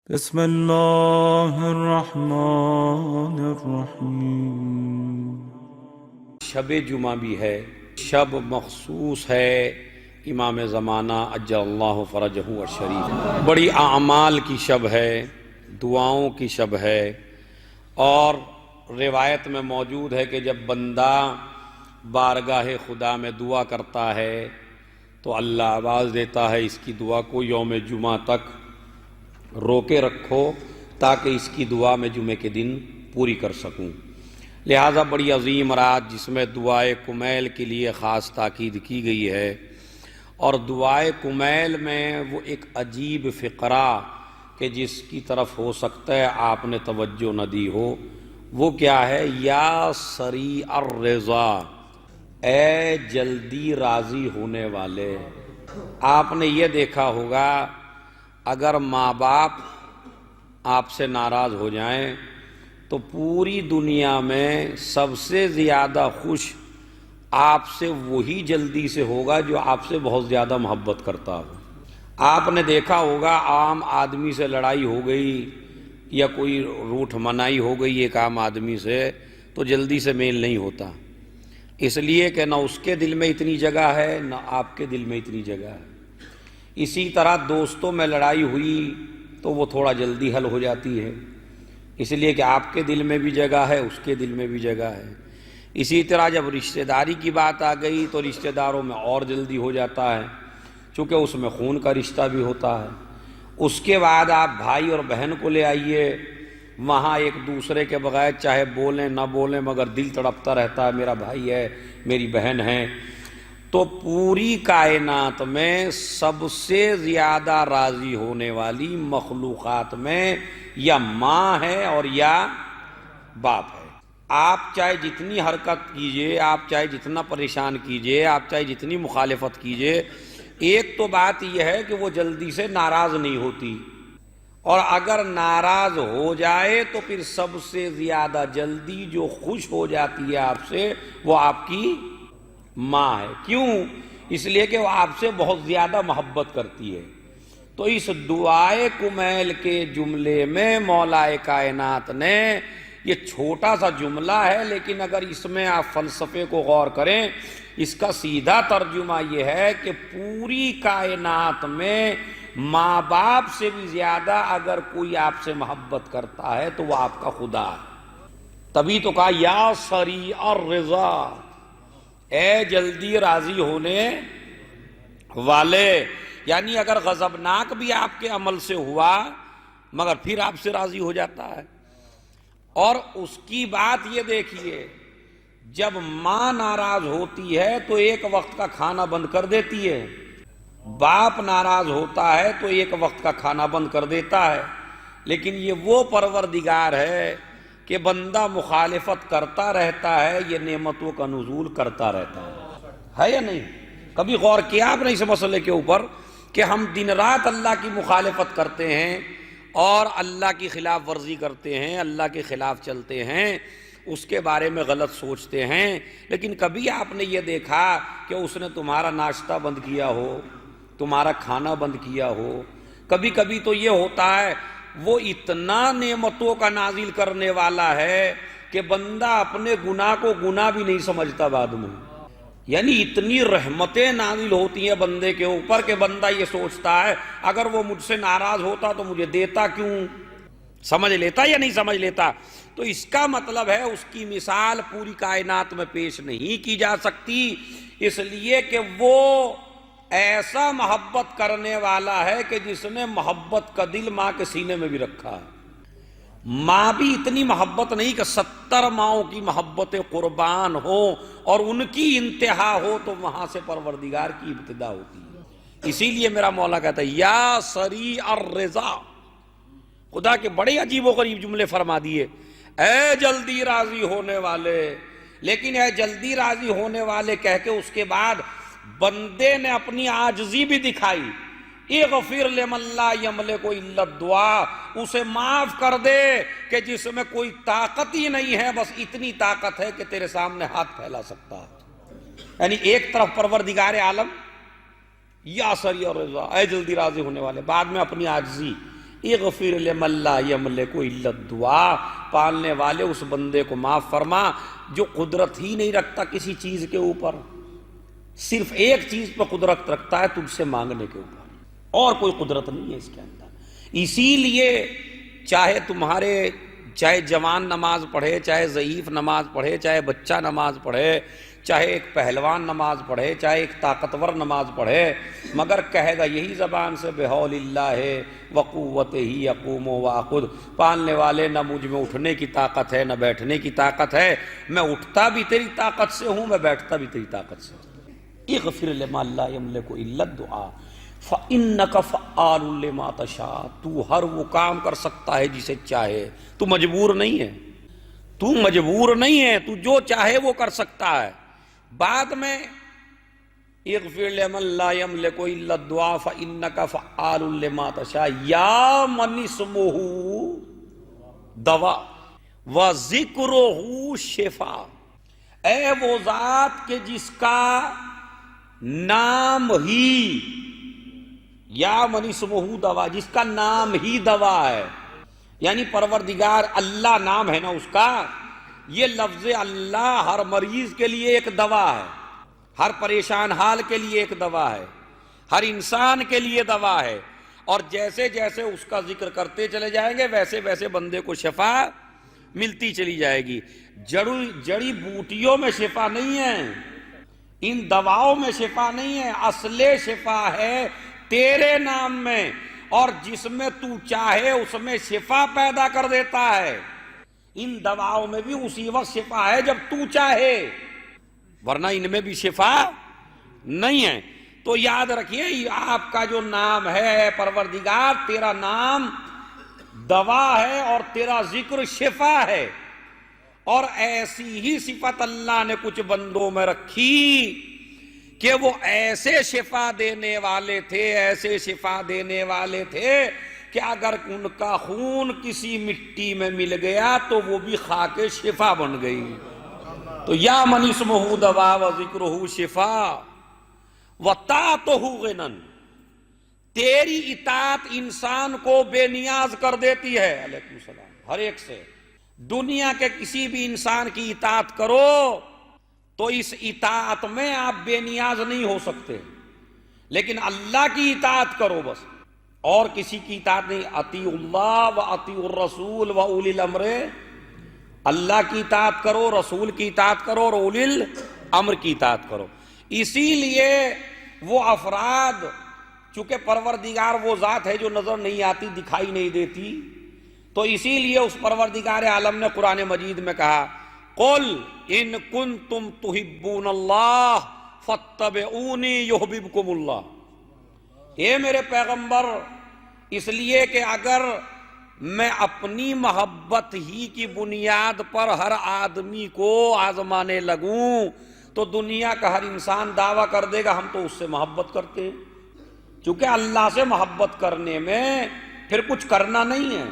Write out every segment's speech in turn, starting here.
بسم اللہ الرحمن الرحیم۔ شب جمعہ بھی ہے، شب مخصوص ہے امام زمانہ عجل اللہ فرجہ الشریف، بڑی اعمال کی شب ہے، دعاؤں کی شب ہے، اور روایت میں موجود ہے کہ جب بندہ بارگاہ خدا میں دعا کرتا ہے تو اللہ آواز دیتا ہے اس کی دعا کو یوم جمعہ تک روکے رکھو تاکہ اس کی دعا میں جمعے کے دن پوری کر سکوں۔ لہٰذا بڑی عظیم رات جس میں دعائے کمیل کے لیے خاص تاکید کی گئی ہے، اور دعائے کمیل میں وہ ایک عجیب فقرہ کہ جس کی طرف ہو سکتا ہے آپ نے توجہ نہ دی ہو، وہ کیا ہے؟ یا سریع الرضا، اے جلدی راضی ہونے والے۔ آپ نے یہ دیکھا ہوگا اگر ماں باپ آپ سے ناراض ہو جائیں تو پوری دنیا میں سب سے زیادہ خوش آپ سے وہی جلدی سے ہوگا جو آپ سے بہت زیادہ محبت کرتا ہو۔ آپ نے دیکھا ہوگا عام آدمی سے لڑائی ہو گئی یا کوئی روٹھ منائی ہو گئی ایک عام آدمی سے تو جلدی سے میل نہیں ہوتا، اس لیے کہ نہ اس کے دل میں اتنی جگہ ہے نہ آپ کے دل میں اتنی جگہ ہے۔ اسی طرح دوستوں میں لڑائی ہوئی تو وہ تھوڑا جلدی حل ہو جاتی ہے، اس لیے کہ آپ کے دل میں بھی جگہ ہے اس کے دل میں بھی جگہ ہے۔ اسی طرح جب رشتہ داری کی بات آ گئی تو رشتہ داروں میں اور جلدی ہو جاتا ہے چونکہ اس میں خون کا رشتہ بھی ہوتا ہے۔ اس کے بعد آپ بھائی اور بہن کو لے آئیے، وہاں ایک دوسرے کے بغیر چاہے بولیں نہ بولیں مگر دل تڑپتا رہتا ہے میرا بھائی ہے میری بہن ہے۔ تو پوری کائنات میں سب سے زیادہ راضی ہونے والی مخلوقات میں یا ماں ہے اور یا باپ ہے۔ آپ چاہے جتنی حرکت کیجئے، آپ چاہے جتنا پریشان کیجئے، آپ چاہے جتنی مخالفت کیجئے، ایک تو بات یہ ہے کہ وہ جلدی سے ناراض نہیں ہوتی، اور اگر ناراض ہو جائے تو پھر سب سے زیادہ جلدی جو خوش ہو جاتی ہے آپ سے وہ آپ کی ماں ہے۔ کیوں؟ اس لیے کہ وہ آپ سے بہت زیادہ محبت کرتی ہے۔ تو اس دعائے کمیل کے جملے میں مولا کائنات نے، یہ چھوٹا سا جملہ ہے لیکن اگر اس میں آپ فلسفے کو غور کریں، اس کا سیدھا ترجمہ یہ ہے کہ پوری کائنات میں ماں باپ سے بھی زیادہ اگر کوئی آپ سے محبت کرتا ہے تو وہ آپ کا خدا ہے۔ تبھی تو کہا یا سریع الرضا، اے جلدی راضی ہونے والے، یعنی اگر غضبناک بھی آپ کے عمل سے ہوا مگر پھر آپ سے راضی ہو جاتا ہے۔ اور اس کی بات یہ دیکھیے، جب ماں ناراض ہوتی ہے تو ایک وقت کا کھانا بند کر دیتی ہے، باپ ناراض ہوتا ہے تو ایک وقت کا کھانا بند کر دیتا ہے، لیکن یہ وہ پروردگار ہے کہ بندہ مخالفت کرتا رہتا ہے، یہ نعمتوں کا نزول کرتا رہتا ہے یا نہیں؟ کبھی غور کیا آپ نے اس مسئلے کے اوپر کہ ہم دن رات اللہ کی مخالفت کرتے ہیں اور اللہ کی خلاف ورزی کرتے ہیں، اللہ کے خلاف چلتے ہیں، اس کے بارے میں غلط سوچتے ہیں، لیکن کبھی آپ نے یہ دیکھا کہ اس نے تمہارا ناشتہ بند کیا ہو، تمہارا کھانا بند کیا ہو؟ کبھی کبھی تو یہ ہوتا ہے وہ اتنا نعمتوں کا نازل کرنے والا ہے کہ بندہ اپنے گناہ کو گناہ بھی نہیں سمجھتا بعد میں، یعنی اتنی رحمتیں نازل ہوتی ہیں بندے کے اوپر کہ بندہ یہ سوچتا ہے اگر وہ مجھ سے ناراض ہوتا تو مجھے دیتا کیوں؟ سمجھ لیتا یا نہیں سمجھ لیتا؟ تو اس کا مطلب ہے اس کی مثال پوری کائنات میں پیش نہیں کی جا سکتی، اس لیے کہ وہ ایسا محبت کرنے والا ہے کہ جس نے محبت کا دل ماں کے سینے میں بھی رکھا ہے۔ ماں بھی اتنی محبت نہیں کہ 70 ماؤں کی محبت قربان ہو اور ان کی انتہا ہو تو وہاں سے پروردگار کی ابتدا ہوتی ہے۔ اسی لیے میرا مولا کہتا ہے یا سریع الرضا، خدا کے بڑے عجیب و غریب جملے فرما دیے، اے جلدی راضی ہونے والے، لیکن اے جلدی راضی ہونے والے کہہ کے اس کے بعد بندے نے اپنی عاجزی بھی دکھائی، اغفر لمن لا یملک الا الدعاء، اسے معاف کر دے کہ جس میں کوئی طاقت ہی نہیں ہے، بس اتنی طاقت ہے کہ تیرے سامنے ہاتھ پھیلا سکتا ہے۔ یعنی ایک طرف پروردگار عالم یا سریع الرضا، اے جلدی راضی ہونے والے، بعد میں اپنی عاجزی، اغفر لمن لا یملک الا الدعاء، پالنے والے اس بندے کو معاف فرما جو قدرت ہی نہیں رکھتا کسی چیز کے اوپر، صرف ایک چیز پہ قدرت رکھتا ہے، تجھ سے مانگنے کے اوپر، اور کوئی قدرت نہیں ہے اس کے اندر۔ اسی لیے چاہے جوان نماز پڑھے، چاہے ضعیف نماز پڑھے، چاہے بچہ نماز پڑھے، چاہے ایک پہلوان نماز پڑھے، چاہے ایک طاقتور نماز پڑھے، مگر کہے گا یہی زبان سے بحول اللہ وقوتہ اقوم واقعد، پالنے والے نہ مجھ میں اٹھنے کی طاقت ہے نہ بیٹھنے کی طاقت ہے، میں اٹھتا بھی تیری طاقت سے ہوں، میں بیٹھتا بھی تیری طاقت سے ہوں۔ اغفر لمن لا یملک الا الدعاء فإنک فعال لما تشاء، تو ہر وہ کام کر سکتا ہے جسے چاہے، تو مجبور نہیں ہے، تو مجبور نہیں ہے، تو جو چاہے وہ کر سکتا ہے۔ بعد میں اغفر لمن لا یملک الا الدعاء فإنک فعال لما تشاء یا من اسمہ دوا وذکرہ شفا، اے وہ ذات کہ جس کا نام ہی، یا من اسمہ دوا، جس کا نام ہی دوا ہے، یعنی پروردگار اللہ نام ہے نا اس کا، یہ لفظ اللہ ہر مریض کے لیے ایک دوا ہے، ہر پریشان حال کے لیے ایک دوا ہے، ہر انسان کے لیے دوا ہے، اور جیسے جیسے اس کا ذکر کرتے چلے جائیں گے ویسے ویسے بندے کو شفا ملتی چلی جائے گی۔ جڑی بوٹیوں میں شفا نہیں ہے، ان دواؤں میں شفا نہیں ہے، اصل شفا ہے تیرے نام میں، اور جس میں تو چاہے اس میں شفا پیدا کر دیتا ہے۔ ان دواؤں میں بھی اسی وقت شفا ہے جب تو چاہے، ورنہ ان میں بھی شفا نہیں ہے۔ تو یاد رکھیے آپ کا جو نام ہے پروردگار، تیرا نام دوا ہے اور تیرا ذکر شفا ہے، اور ایسی ہی صفت اللہ نے کچھ بندوں میں رکھی کہ وہ ایسے شفا دینے والے تھے، ایسے شفا دینے والے تھے کہ اگر ان کا خون کسی مٹی میں مل گیا تو وہ بھی خاک شفا بن گئی۔ تو یا من اسمہ دوا و ذکرہ شفا و طاعتہ غنی، تیری اطاعت انسان کو بے نیاز کر دیتی ہے۔ علیکم السلام۔ ہر ایک سے دنیا کے کسی بھی انسان کی اطاعت کرو تو اس اطاعت میں آپ بے نیاز نہیں ہو سکتے، لیکن اللہ کی اطاعت کرو بس، اور کسی کی اطاعت نہیں۔ اطیعوا اللہ و اطیعوا الرسول و اولی الامر، اللہ کی اطاعت کرو، رسول کی اطاعت کرو، اور اولی الامر کی اطاعت کرو۔ اسی لیے وہ افراد، چونکہ پروردگار وہ ذات ہے جو نظر نہیں آتی، دکھائی نہیں دیتی، تو اسی لیے اس پروردگار عالم نے قرآن مجید میں کہا قل ان کنتم تحبون اللہ فاتبعونی یحببکم اللہ، اے میرے پیغمبر، اس لیے کہ اگر میں اپنی محبت ہی کی بنیاد پر ہر آدمی کو آزمانے لگوں تو دنیا کا ہر انسان دعویٰ کر دے گا ہم تو اس سے محبت کرتے ہیں، کیونکہ اللہ سے محبت کرنے میں پھر کچھ کرنا نہیں ہے۔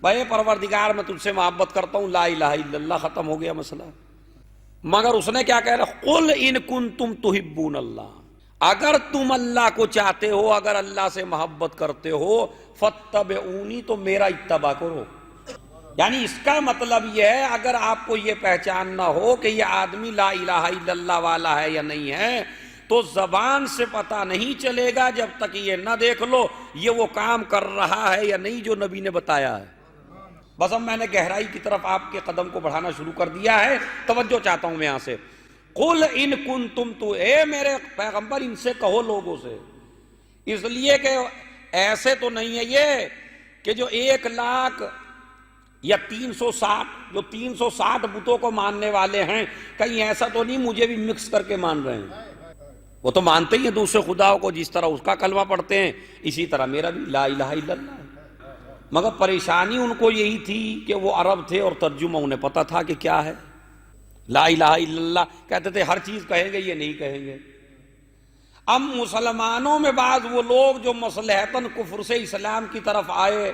بھائی پروردگار میں تجھ سے محبت کرتا ہوں، لا الہ الا اللہ، ختم ہو گیا مسئلہ۔ مگر اس نے کیا کہہ رہا؟ قل ان کنتم تحبون اللہ، اگر تم اللہ کو چاہتے ہو، اگر اللہ سے محبت کرتے ہو، فاتبعونی، تو میرا اتباع کرو۔ یعنی اس کا مطلب یہ ہے اگر آپ کو یہ پہچاننا ہو کہ یہ آدمی لا الہ الا اللہ والا ہے یا نہیں ہے، تو زبان سے پتہ نہیں چلے گا جب تک یہ نہ دیکھ لو یہ وہ کام کر رہا ہے یا نہیں جو نبی نے بتایا ہے۔ بس اب میں نے گہرائی کی طرف آپ کے قدم کو بڑھانا شروع کر دیا ہے، توجہ چاہتا ہوں میں یہاں سے۔ قل ان کنتم، تو اے میرے پیغمبر ان سے کہو لوگوں سے، اس لیے کہ ایسے تو نہیں ہے یہ کہ جو 1,00,000 یا 360 جو 360 بتوں کو ماننے والے ہیں، کہیں ایسا تو نہیں مجھے بھی مکس کر کے مان رہے ہیں؟ وہ تو مانتے ہی ہیں دوسرے خداؤں کو، جس طرح اس کا کلمہ پڑھتے ہیں اسی طرح میرا بھی لا الہ الا اللہ ہے۔ مگر پریشانی ان کو یہی تھی کہ وہ عرب تھے اور ترجمہ انہیں پتہ تھا کہ کیا ہے لا الہ الا اللہ، کہتے تھے ہر چیز کہیں گے، یہ نہیں کہیں گے۔ اب مسلمانوں میں بعض وہ لوگ جو مصلحتاً کفر سے اسلام کی طرف آئے،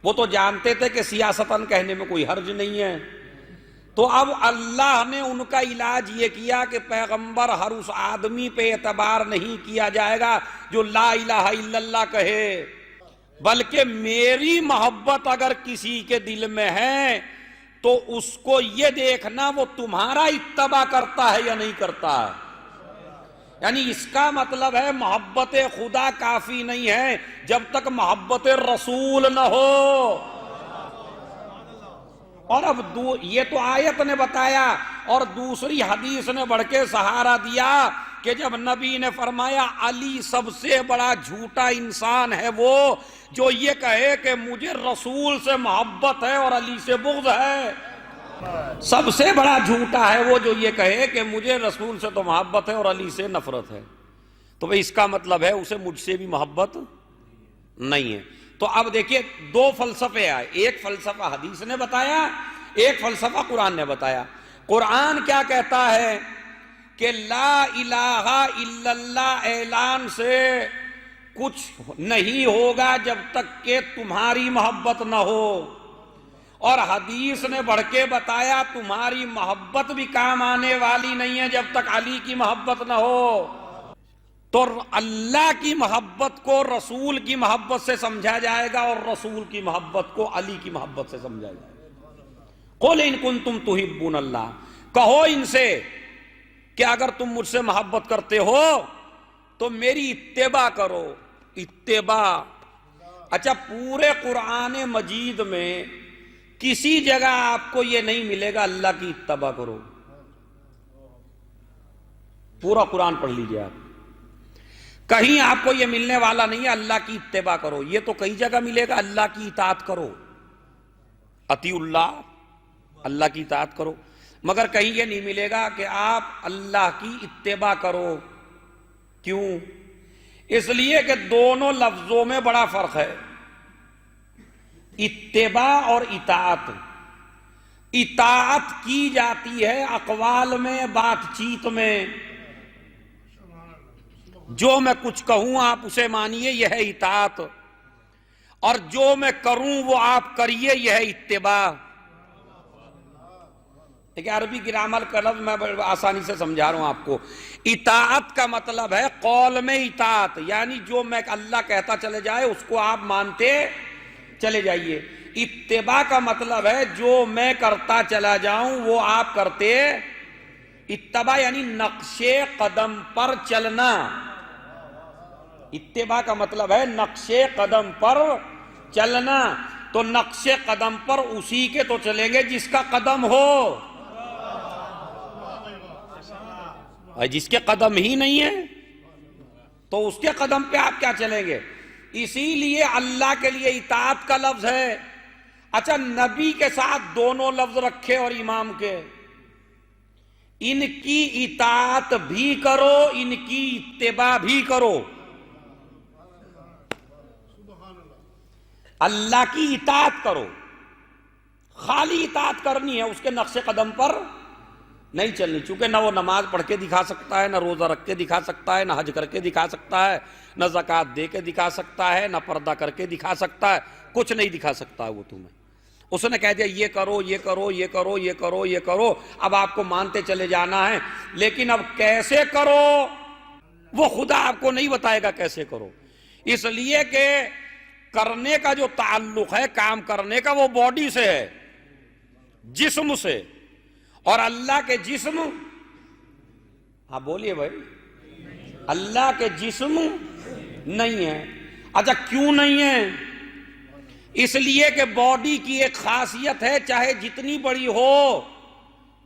وہ تو جانتے تھے کہ سیاستاً کہنے میں کوئی حرج نہیں ہے، تو اب اللہ نے ان کا علاج یہ کیا کہ پیغمبر ہر اس آدمی پہ اعتبار نہیں کیا جائے گا جو لا الہ الا اللہ کہے، بلکہ میری محبت اگر کسی کے دل میں ہے تو اس کو یہ دیکھنا وہ تمہارا اتباع کرتا ہے یا نہیں کرتا ہے. یعنی اس کا مطلب ہے محبت خدا کافی نہیں ہے جب تک محبت رسول نہ ہو. اور اب یہ تو آیت نے بتایا، اور دوسری حدیث نے بڑھ کے سہارا دیا کہ جب نبی نے فرمایا علی سب سے بڑا جھوٹا انسان ہے وہ جو یہ کہے کہ مجھے رسول سے محبت ہے اور علی سے بغض ہے. سب سے بڑا جھوٹا ہے وہ جو یہ کہے کہ مجھے رسول سے تو محبت ہے اور علی سے نفرت ہے. تو بھئی اس کا مطلب ہے اسے مجھ سے بھی محبت نہیں ہے. تو اب دیکھیے دو فلسفے آئے، ایک فلسفہ حدیث نے بتایا، ایک فلسفہ قرآن نے بتایا. قرآن کیا کہتا ہے کہ لا الہ الا اللہ اعلان سے کچھ نہیں ہوگا جب تک کہ تمہاری محبت نہ ہو، اور حدیث نے بڑھ کے بتایا تمہاری محبت بھی کام آنے والی نہیں ہے جب تک علی کی محبت نہ ہو. تو اللہ کی محبت کو رسول کی محبت سے سمجھا جائے گا اور رسول کی محبت کو علی کی محبت سے سمجھا جائے گا. قُلْ إِن كُنتُمْ تُحِبُّونَ اللَّهَ، کہو ان سے کہ اگر تم مجھ سے محبت کرتے ہو تو میری اتباع کرو. اتباع، اچھا پورے قرآن مجید میں کسی جگہ آپ کو یہ نہیں ملے گا اللہ کی اتباع کرو. پورا قرآن پڑھ لیجئے آپ، کہیں آپ کو یہ ملنے والا نہیں ہے اللہ کی اتباع کرو. یہ تو کئی جگہ ملے گا اللہ کی اطاعت کرو، اطیعوا اللہ، اللہ کی اطاعت کرو، مگر کہیں یہ نہیں ملے گا کہ آپ اللہ کی اتباع کرو. کیوں؟ اس لیے کہ دونوں لفظوں میں بڑا فرق ہے، اتباع اور اطاعت. اطاعت کی جاتی ہے اقوال میں، بات چیت میں، جو میں کچھ کہوں آپ اسے مانیے یہ ہے اطاعت، اور جو میں کروں وہ آپ کریے یہ ہے اتباع. ایک عربی گرامر کا لفظ میں آسانی سے سمجھا رہا ہوں آپ کو. اطاعت کا مطلب ہے قول میں اطاعت، یعنی جو میں اللہ کہتا چلے جائے اس کو آپ مانتے چلے جائیے. اتباع کا مطلب ہے جو میں کرتا چلا جاؤں وہ آپ کرتے. اتباع یعنی نقش قدم پر چلنا. اتباع کا مطلب ہے نقش قدم پر چلنا. تو نقش قدم پر اسی کے تو چلیں گے جس کا قدم ہو، جس کے قدم ہی نہیں ہے تو اس کے قدم پہ آپ کیا چلیں گے. اسی لیے اللہ کے لیے اطاعت کا لفظ ہے. اچھا نبی کے ساتھ دونوں لفظ رکھے اور امام کے، ان کی اطاعت بھی کرو ان کی اتباع بھی کرو. اللہ کی اطاعت کرو، خالی اطاعت کرنی ہے، اس کے نقش قدم پر نہیں چلنی. چونکہ نہ وہ نماز پڑھ کے دکھا سکتا ہے، نہ روزہ رکھ کے دکھا سکتا ہے، نہ حج کر کے دکھا سکتا ہے، نہ زکوٰۃ دے کے دکھا سکتا ہے، نہ پردہ کر کے دکھا سکتا ہے. کچھ نہیں دکھا سکتا ہے وہ تمہیں. اس نے کہہ دیا یہ کرو یہ کرو یہ کرو یہ کرو یہ کرو، اب آپ کو مانتے چلے جانا ہے. لیکن اب کیسے کرو وہ خدا آپ کو نہیں بتائے گا کیسے کرو. اس لیے کہ کرنے کا جو تعلق ہے، کام کرنے کا، وہ باڈی سے ہے، جسم سے. اور اللہ کے جسم، ہاں بولیے بھائی، اللہ کے جسم نہیں ہے. اچھا کیوں نہیں ہے؟ اس لیے کہ باڈی کی ایک خاصیت ہے، چاہے جتنی بڑی ہو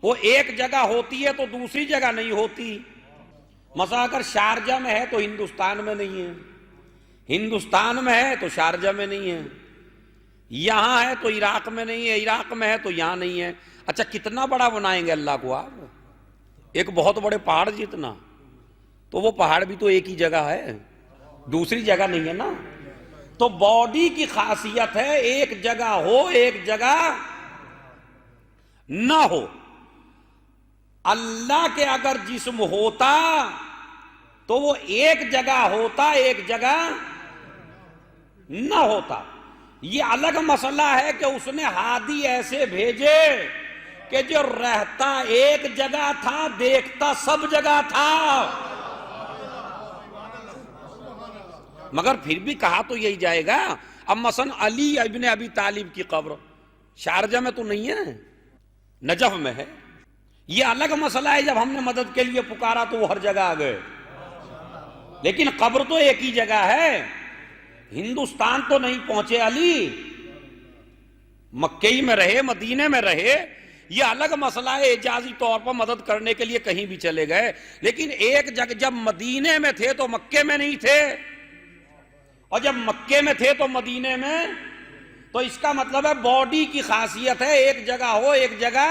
وہ ایک جگہ ہوتی ہے تو دوسری جگہ نہیں ہوتی. مثلا اگر شارجہ میں ہے تو ہندوستان میں نہیں ہے، ہندوستان میں ہے تو شارجہ میں نہیں ہے، یہاں ہے تو عراق میں نہیں ہے، عراق میں ہے تو یہاں نہیں ہے. اچھا کتنا بڑا بنائیں گے اللہ کو آپ؟ ایک بہت بڑے پہاڑ جتنا، تو وہ پہاڑ بھی تو ایک ہی جگہ ہے، دوسری جگہ نہیں ہے نا. تو باڈی کی خاصیت ہے ایک جگہ ہو ایک جگہ نہ ہو. اللہ کے اگر جسم ہوتا تو وہ ایک جگہ ہوتا ایک جگہ نہ ہوتا. یہ الگ مسئلہ ہے کہ اس نے ہادی ایسے بھیجے کہ جو رہتا ایک جگہ تھا دیکھتا سب جگہ تھا. مگر پھر بھی کہا تو یہی جائے گا اب مثلا علی ابن ابی طالب کی قبر شارجہ میں تو نہیں ہے، نجف میں ہے، یہ الگ مسئلہ ہے، جب ہم نے مدد کے لیے پکارا تو وہ ہر جگہ آ گئے، لیکن قبر تو ایک ہی جگہ ہے، ہندوستان تو نہیں پہنچے علی، مکے میں رہے، مدینے میں رہے، یہ الگ مسئلہ ہے، اعجازی طور پر مدد کرنے کے لیے کہیں بھی چلے گئے، لیکن ایک جگہ جب مدینے میں تھے تو مکے میں نہیں تھے، اور جب مکے میں تھے تو مدینے میں، تو اس کا مطلب ہے باڈی کی خاصیت ہے ایک جگہ ہو ایک جگہ،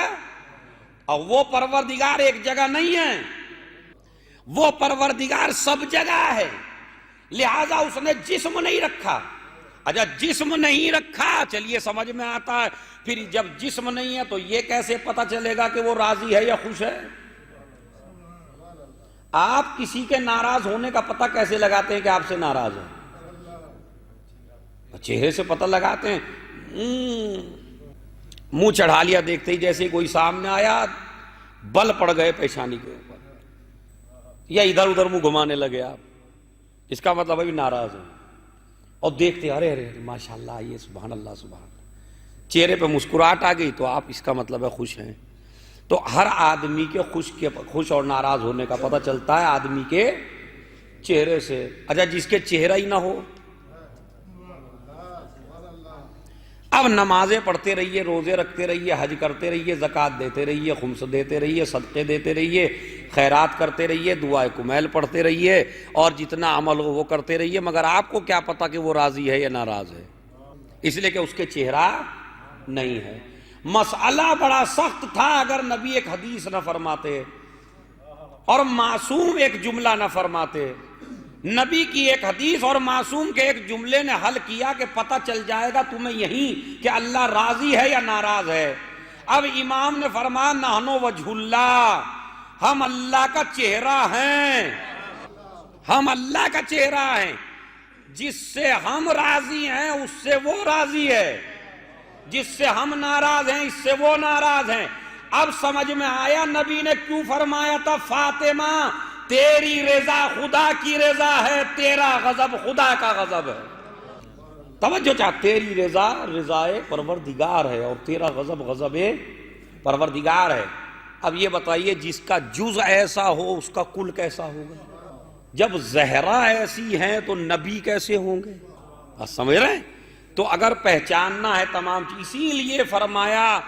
اور وہ پروردگار ایک جگہ نہیں ہے، وہ پروردگار سب جگہ ہے، لہذا اس نے جسم نہیں رکھا۔ اچھا جسم نہیں رکھا، چلیے سمجھ میں آتا ہے، پھر جب جسم نہیں ہے تو یہ کیسے پتا چلے گا کہ وہ راضی ہے یا خوش ہے؟ آپ کسی کے ناراض ہونے کا پتہ کیسے لگاتے ہیں کہ آپ سے ناراض ہے؟ چہرے سے پتہ لگاتے ہیں، منہ چڑھا لیا دیکھتے ہی، جیسے کوئی سامنے آیا بل پڑ گئے پیشانی کے اوپر، یا ادھر ادھر منہ گھمانے لگے آپ، اس کا مطلب ابھی ناراض ہے، اور دیکھتے ارے ارے ماشاءاللہ یہ سبحان اللہ سبحان اللہ، چہرے پہ مسکراہٹ آ گئی تو آپ اس کا مطلب ہے خوش ہیں۔ تو ہر آدمی کے خوش اور ناراض ہونے کا پتہ چلتا ہے آدمی کے چہرے سے۔ اچھا جس کے چہرہ ہی نہ ہو، اب نمازیں پڑھتے رہیے، روزے رکھتے رہیے، حج کرتے رہیے، زکوٰۃ دیتے رہیے، خمس دیتے رہیے، صدقے دیتے رہیے، خیرات کرتے رہیے، دعائے کمیل پڑھتے رہیے، اور جتنا عمل ہو وہ کرتے رہیے، مگر آپ کو کیا پتا کہ وہ راضی ہے یا ناراض ہے؟ اس لیے کہ اس کے چہرہ نہیں ہے۔ مسئلہ بڑا سخت تھا اگر نبی ایک حدیث نہ فرماتے اور معصوم ایک جملہ نہ فرماتے۔ نبی کی ایک حدیث اور معصوم کے ایک جملے نے حل کیا کہ پتہ چل جائے گا تمہیں یہیں کہ اللہ راضی ہے یا ناراض ہے۔ اب امام نے فرمایا نحن وجہ اللہ، ہم اللہ کا چہرہ ہیں، ہم اللہ کا چہرہ ہیں، جس سے ہم راضی ہیں اس سے وہ راضی ہے، جس سے ہم ناراض ہیں اس سے وہ ناراض ہیں۔ اب سمجھ میں آیا نبی نے کیوں فرمایا تھا فاطمہ تیری رضا خدا کی رضا ہے، تیرا غضب خدا کا غضب ہے۔ توجہ چاہ، تیری رضا رضائے پروردگار ہے اور تیرا غضب غضب پروردگار ہے۔ اب یہ بتائیے جس کا جز ایسا ہو اس کا کل کیسا ہوگا؟ جب زہرا ایسی ہیں تو نبی کیسے ہوں گے؟ آپ سمجھ رہے ہیں؟ تو اگر پہچاننا ہے تمام چیز، اسی لیے فرمایا،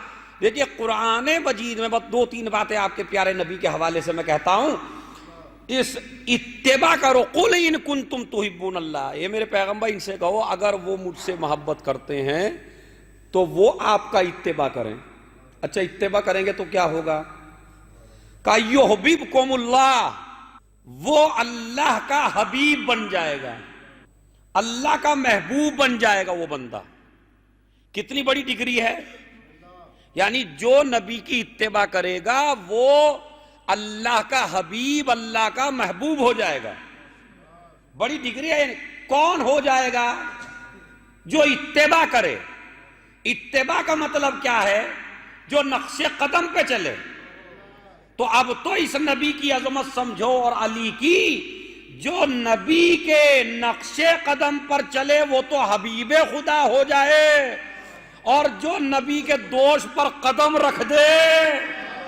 دیکھیے قرآن مجید میں بس 2-3 باتیں آپ کے پیارے نبی کے حوالے سے میں کہتا ہوں، اس اتباع کرو، قل ان کنتم تحبون اللہ، یہ میرے پیغمبر ان سے کہو اگر وہ مجھ سے محبت کرتے ہیں تو وہ آپ کا اتباع کریں۔ اچھا اتباع کریں گے تو کیا ہوگا؟ کہ یحببکم اللہ، وہ اللہ کا حبیب بن جائے گا، اللہ کا محبوب بن جائے گا وہ بندہ۔ کتنی بڑی ڈگری ہے، یعنی جو نبی کی اتباع کرے گا وہ اللہ کا حبیب، اللہ کا محبوب ہو جائے گا، بڑی ڈگری ہے۔ یعنی کون ہو جائے گا؟ جو اتباع کرے۔ اتباع کا مطلب کیا ہے؟ جو نقش قدم پہ چلے۔ تو اب تو اس نبی کی عظمت سمجھو اور علی کی، جو نبی کے نقش قدم پر چلے وہ تو حبیب خدا ہو جائے، اور جو نبی کے دوش پر قدم رکھ دے